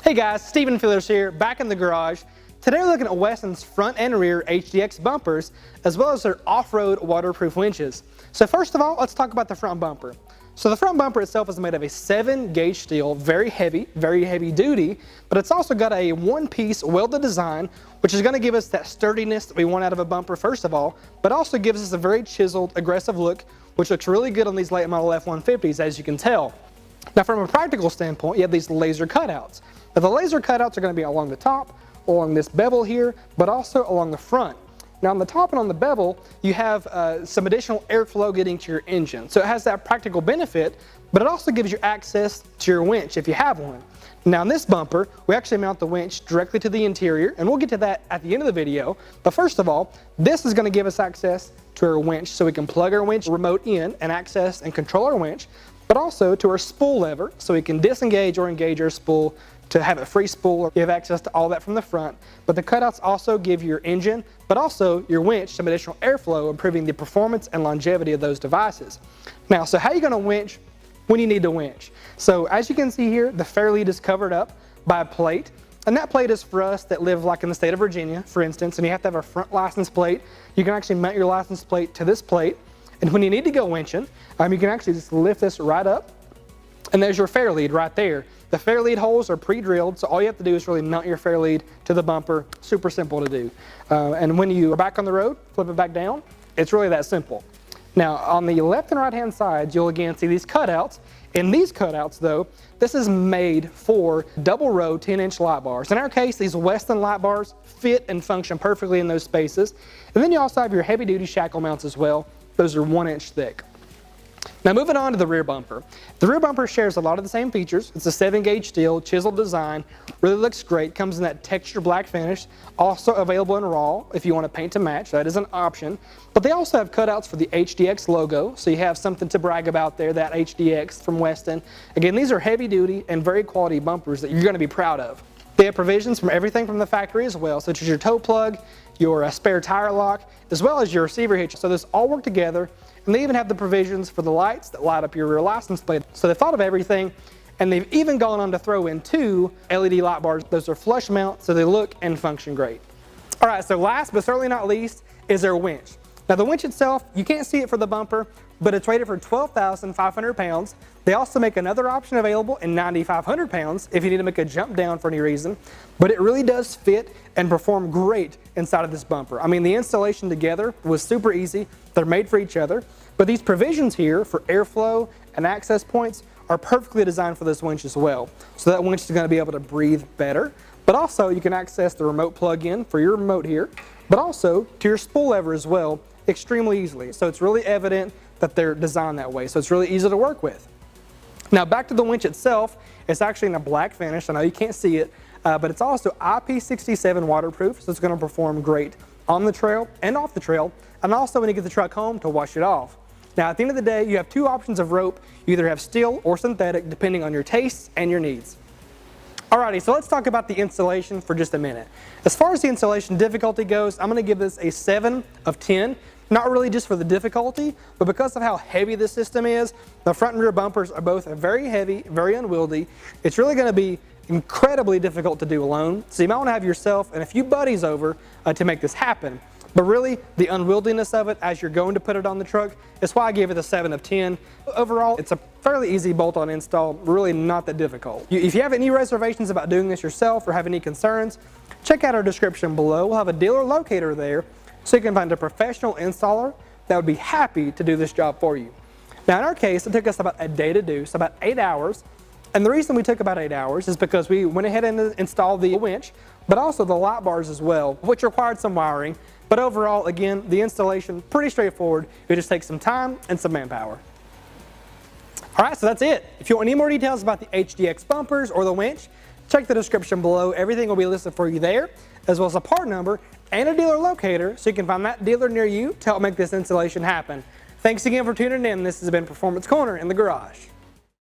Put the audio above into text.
Hey guys, Stephen Fillers here, back in the garage. Today we're looking at WESTIN's front and rear HDX bumpers, as well as their off-road waterproof winches. So first of all, let's talk about the front bumper. So the front bumper itself is made of a 7-gauge steel, very heavy duty, but it's also got a one-piece welded design, which is going to give us that sturdiness that we want out of a bumper first of all, but also gives us a very chiseled, aggressive look, which looks really good on these late model F-150s, as you can tell. Now from a practical standpoint, you have these laser cutouts. Now the laser cutouts are going to be along the top, along this bevel here, but also along the front. Now on the top and on the bevel, you have some additional airflow getting to your engine. So it has that practical benefit, but it also gives you access to your winch if you have one. Now in this bumper, we actually mount the winch directly to the interior, and we'll get to that at the end of the video. But first of all, this is going to give us access to our winch so we can plug our winch remote in and access and control our winch, but also to our spool lever so we can disengage or engage our spool to have a free spool. You have access to all that from the front, but the cutouts also give your engine, but also your winch, some additional airflow, improving the performance and longevity of those devices. Now, so how are you going to winch when you need to winch? So as you can see here, the Fairlead is covered up by a plate, and that plate is for us that live like in the state of Virginia, for instance, and you have to have a front license plate. You can actually mount your license plate to this plate, and when you need to go winching, you can actually just lift this right up, and there's your Fairlead right there. The Fairlead holes are pre-drilled, so all you have to do is really mount your Fairlead to the bumper. Super simple to do. And when you are back on the road, flip it back down. It's really that simple. Now on the left and right hand sides, you'll again see these cutouts. In these cutouts though, this is made for double row 10-inch light bars. In our case, these WESTiN light bars fit and function perfectly in those spaces. And then you also have your heavy duty shackle mounts as well. Those are 1 inch thick. Now moving on to the rear bumper. The rear bumper shares a lot of the same features. It's a 7-gauge steel, chiseled design, really looks great, comes in that texture black finish, also available in raw if you want to paint to match, that is an option. But they also have cutouts for the HDX logo, so you have something to brag about there, that HDX from WESTiN. Again, these are heavy duty and very quality bumpers that you're going to be proud of. They have provisions from everything from the factory as well, such as your toe plug, your spare tire lock, as well as your receiver hitch. So this all work together, and they even have the provisions for the lights that light up your rear license plate. So they thought of everything, and they've even gone on to throw in 2 LED light bars. Those are flush mount, so they look and function great. All right, so last but certainly not least is their winch. Now the winch itself, you can't see it for the bumper, but it's rated for 12,500 pounds. They also make another option available in 9,500 pounds if you need to make a jump down for any reason, but it really does fit and perform great inside of this bumper. I mean, the installation together was super easy. They're made for each other, but these provisions here for airflow and access points are perfectly designed for this winch as well. So that winch is going to be able to breathe better, but also you can access the remote plug-in for your remote here, but also to your spool lever as well extremely easily. So it's really evident that they're designed that way, so it's really easy to work with. Now back to the winch itself, it's actually in a black finish. I know you can't see it, but it's also IP67 waterproof, so it's going to perform great on the trail and off the trail, and also when you get the truck home to wash it off. Now at the end of the day, you have 2 options of rope. You either have steel or synthetic, depending on your tastes and your needs. Alrighty, so let's talk about the installation for just a minute. As far as the installation difficulty goes, I'm going to give this a 7 of 10. Not really just for the difficulty, but because of how heavy this system is. The front and rear bumpers are both very heavy, very unwieldy. It's really going to be incredibly difficult to do alone. So you might want to have yourself and a few buddies over to make this happen. But really, the unwieldiness of it as you're going to put it on the truck is why I gave it a 7 of 10. Overall, it's a fairly easy bolt-on install, really not that difficult. If you have any reservations about doing this yourself or have any concerns, check out our description below. We'll have a dealer locator there, so you can find a professional installer that would be happy to do this job for you. Now in our case, it took us about a day to do, so about 8 hours. And the reason we took about 8 hours is because we went ahead and installed the winch, but also the light bars as well, which required some wiring. But overall, again, the installation, pretty straightforward. It just takes some time and some manpower. All right, so that's it. If you want any more details about the HDX bumpers or the winch, check the description below. Everything will be listed for you there, as well as a part number and a dealer locator, so you can find that dealer near you to help make this installation happen. Thanks again for tuning in. This has been Performance Corner in the Garage.